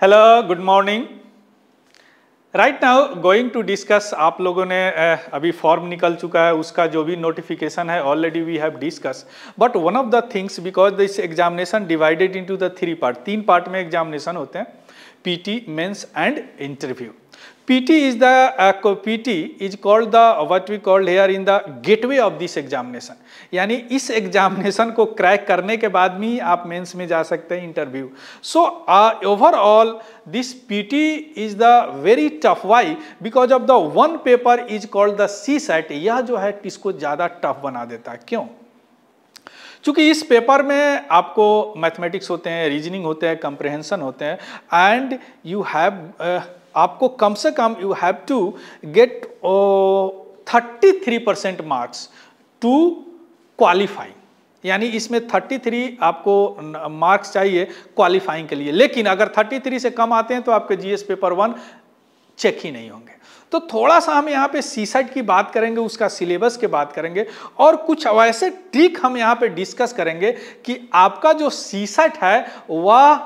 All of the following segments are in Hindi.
Hello, good morning. Right now going to discuss, आप लोगों ने अभी फॉर्म निकल चुका है, उसका जो भी नोटिफिकेशन है already we have discuss. But one of the things, because this examination divided into the three part, तीन पार्ट में एग्जामिनेशन होते हैं, PT, mains and interview. PT is called the what we called here in the gateway of this examination. यानी इस एग्जामिनेशन को क्रैक करने के बाद भी आप मेंस में जा सकते हैं, interview. So overall this PT is the very tough. Why? Because of the one paper is called the CSAT. यह जो है इसको ज्यादा टफ बना देता है। क्यों? चूंकि इस पेपर में आपको मैथमेटिक्स होते हैं, रीजनिंग होते हैं, कंप्रहेंशन होते हैं, एंड यू हैव आपको कम से कम you have to get 33% marks to qualify. यानी इसमें 33 आपको मार्क्स चाहिए क्वालिफाइंग के लिए। लेकिन अगर 33 से कम आते हैं तो आपके जीएस पेपर 1 चेक ही नहीं होंगे। तो थोड़ा सा हम यहाँ पे सीसेट की बात करेंगे, उसका सिलेबस की बात करेंगे, और कुछ वैसे ट्रिक हम यहाँ पे डिस्कस करेंगे कि आपका जो सीसेट है वह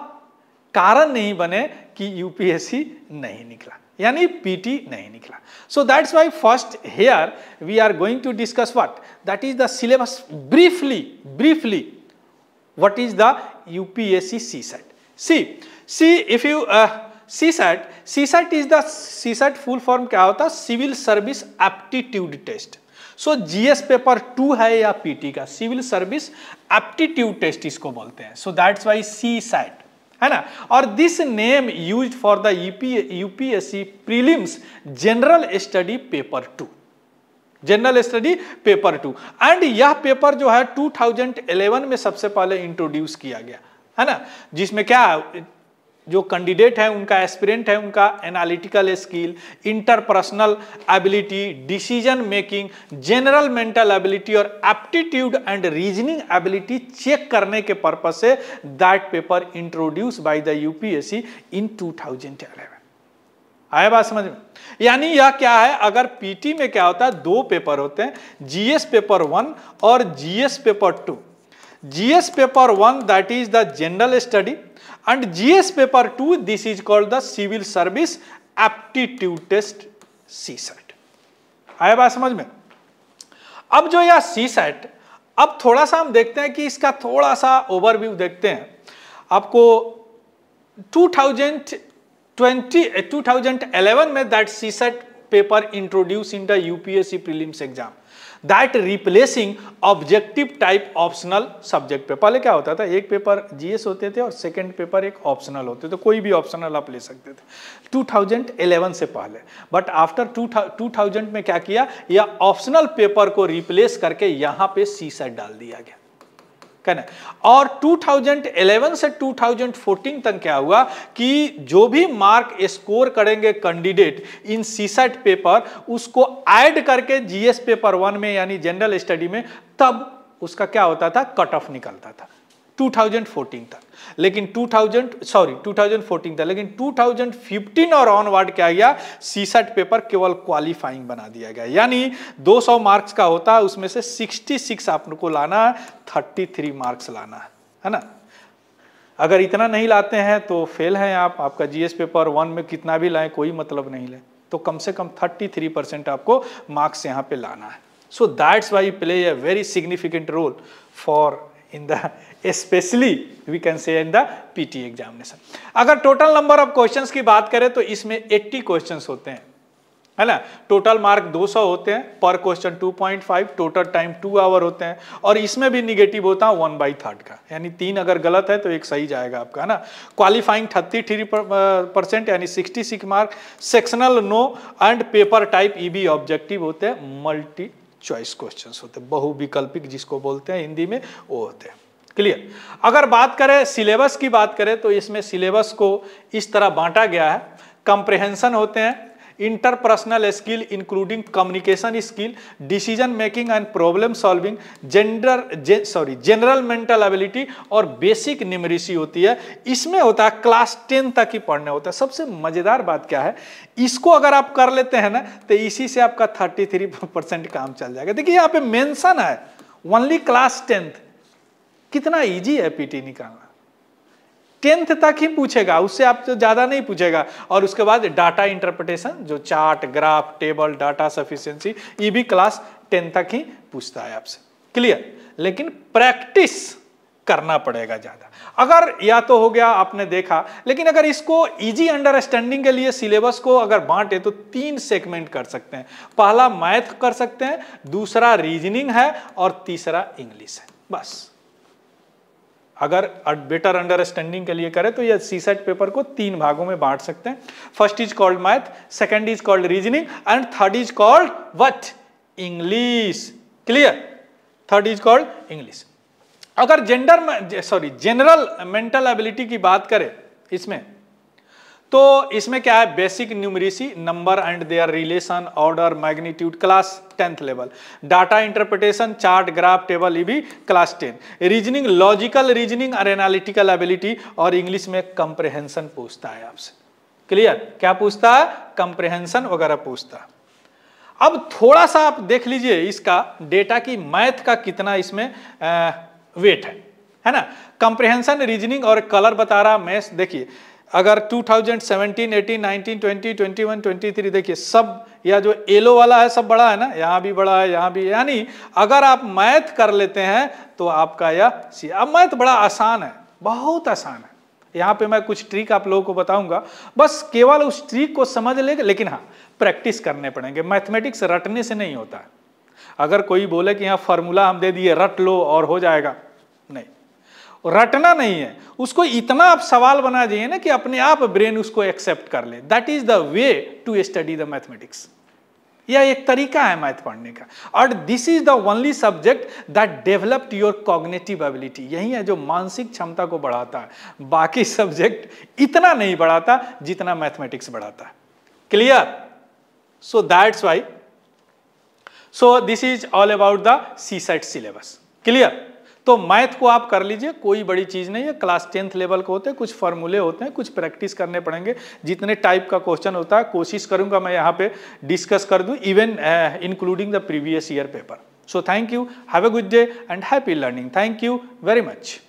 कारण नहीं बने कि यूपीएससी नहीं निकला, यानी पीटी नहीं निकला। So that's why first here we are going to discuss what that is the syllabus briefly what is the UPSC CSAT. see if you CSAT is the CSAT full form क्या होता है? Civil service aptitude test. So GS paper 2 है या पीटी का सिविल सर्विस एप्टीट्यूड टेस्ट इसको बोलते हैं। सो दैट्स वाई CSAT है ना। और this name used for the UPSC prelims general study paper 2, general study paper 2। And यह पेपर जो है 2011 में सबसे पहले इंट्रोड्यूस किया गया है ना, जिसमें क्या जो कैंडिडेट है उनका एस्पिरेंट है, उनका analytical skill, interpersonal ability, decision making, general mental ability और aptitude and reasoning ability check करने के पर्पस से that paper introduce by the UPSC in 2011। आया बात समझ में? यानी यह क्या है, अगर पीटी में क्या होता है, दो पेपर होते हैं, जीएस पेपर 1 और GS paper 2। GS paper 1 that is the general study and GS paper 2 this is called the civil service aptitude test CSAT। आया बात समझ में? अब जो यह CSAT, अब थोड़ा सा हम देखते हैं कि इसका थोड़ा सा ओवरव्यू देखते हैं। आपको 2011 में that CSAT paper introduced in the UPSC prelims exam that replacing objective type optional subject पे। पहले क्या होता था, एक पेपर जीएस होते थे और सेकंड पेपर एक ऑप्शनल होते थे, कोई भी ऑप्शनल आप ले सकते थे 2011 से पहले। बट आफ्टर 2000 में क्या किया, यह ऑप्शनल पेपर को रिप्लेस करके यहाँ पे सीसेट डाल दिया गया, कहना। और 2011 से 2014 तक क्या हुआ कि जो भी मार्क स्कोर करेंगे कैंडिडेट इन सीसेट पेपर, उसको ऐड करके जीएस पेपर 1 में यानी जनरल स्टडी में, तब उसका क्या होता था, कट ऑफ निकलता था 2014 तक। लेकिन 2014 था, लेकिन 2015 और ऑनवर्ड क्या गया, सीसेट पेपर केवल क्वालिफाइंग बना दिया गया। यानी 200 मार्क्स का होता है, उसमें से 66 आपको लाना है, 33 मार्क्स लाना है ना। अगर इतना नहीं लाते हैं तो फेल हैं आप। आपका जीएस पेपर 1 में कितना भी लाएं कोई मतलब नहीं ले, तो कम से कम 33% आपको मार्क्स यहाँ पे लाना है। So that's why play a very significant role for in the especially we can say in the PT examination। अगर टोटल नंबर ऑफ क्वेश्चंस की बात करें तो इसमें 80 क्वेश्चंस होते हैं, है ना। टोटल मार्क 200 होते हैं, पर क्वेश्चन 2.5, टोटल टाइम 2 आवर होते हैं। और इसमें भी निगेटिव होता है 1/3 का, यानी 3 अगर गलत है तो एक सही जाएगा आपका, है ना। क्वालिफाइंग 33% यानी 66 mark, sectional no and paper type ईबी ऑब्जेक्टिव होते हैं, मल्टी चॉइस क्वेश्चंस होते हैं, बहुविकल्पिक जिसको बोलते हैं हिंदी में, वो होते हैं। क्लियर? अगर बात करें सिलेबस की बात करें तो इसमें सिलेबस को इस तरह बांटा गया है। कंप्रहेंशन होते हैं, interpersonal skill including communication skill, decision making and problem solving, general mental ability और बेसिक न्यूमेरिसी होती है। इसमें होता है क्लास 10 तक ही पढ़ने होता है। सबसे मजेदार बात क्या है, इसको अगर आप कर लेते हैं ना तो इसी से आपका 33% काम चल जाएगा। देखिए यहाँ पे मेंशन है ओनली क्लास 10th, कितना इजी है पीटी निकालना। 10th तक ही पूछेगा, उससे आप तो ज़्यादा नहीं पूछेगा। और उसके बाद डाटा इंटरप्रिटेशन, जो chart, graph, table, data sufficiency, ये भी क्लास 10 तक ही पूछता है आपसे। क्लियर? लेकिन प्रैक्टिस करना पड़ेगा ज़्यादा। अगर या तो हो गया आपने देखा, लेकिन अगर इसको इजी अंडरस्टैंडिंग के लिए सिलेबस को अगर बांटे तो 3 सेगमेंट कर सकते हैं। पहला मैथ कर सकते हैं, दूसरा रीजनिंग है और तीसरा इंग्लिश है। बस अगर बेटर अंडरस्टैंडिंग के लिए करें तो ये सीसेट पेपर को 3 भागों में बांट सकते हैं। First is called math, second is called reasoning and third is called what? English. Clear? Third is called English. अगर जनरल मेंटल एबिलिटी की बात करें इसमें, तो इसमें क्या है? Basic numeracy, number and there relation, order, magnitude, class 10th level. Data interpretation, chart, graph, table, ये भी क्लास 10। रीजनिंग, लॉजिकल रीजनिंग और एनालिटिकल एबिलिटी। और इंग्लिश में कंप्रहेंशन पूछता है आपसे। क्लियर? क्या पूछता है? कंप्रहेंशन वगैरह पूछता है। अब थोड़ा सा आप देख लीजिए इसका डेटा की मैथ का कितना इसमें वेट है ना। कंप्रहेंशन, रीजनिंग और कलर बता रहा, मैथ्स देखिए अगर 2017, 18, 19, 20, 21, 23 देखिए सब, या जो येलो वाला है सब बड़ा है ना, यहाँ भी बड़ा है, यहाँ भी। यानी अगर आप मैथ कर लेते हैं तो आपका यह अब मैथ बड़ा आसान है, बहुत आसान है। यहाँ पे मैं कुछ ट्रिक आप लोगों को बताऊंगा, बस केवल उस ट्रिक को समझ लेंगे, लेकिन हाँ प्रैक्टिस करने पड़ेंगे। मैथमेटिक्स रटने से नहीं होता है। अगर कोई बोले कि यहाँ फार्मूला हम दे दिए, रट लो और हो जाएगा, नहीं, रटना नहीं है, उसको इतना आप सवाल बना दिए ना कि अपने आप ब्रेन उसको एक्सेप्ट कर ले। That is the way to study the mathematics. यह एक तरीका है मैथ पढ़ने का। और this is the only subject that developed your cognitive ability. यही है जो मानसिक क्षमता को बढ़ाता है। बाकी सब्जेक्ट इतना नहीं बढ़ाता जितना मैथमेटिक्स बढ़ाता है। Clear? So that's Y, so this is all about the CSAT syllabus. Clear? तो मैथ को आप कर लीजिए, कोई बड़ी चीज नहीं है। क्लास 10th लेवल को होते हैं, कुछ फॉर्मूले होते हैं, कुछ प्रैक्टिस करने पड़ेंगे। जितने टाइप का क्वेश्चन होता है कोशिश करूंगा मैं यहाँ पे डिस्कस कर दूं, even including the previous year paper. So thank you, have a good day and happy learning. Thank you very much.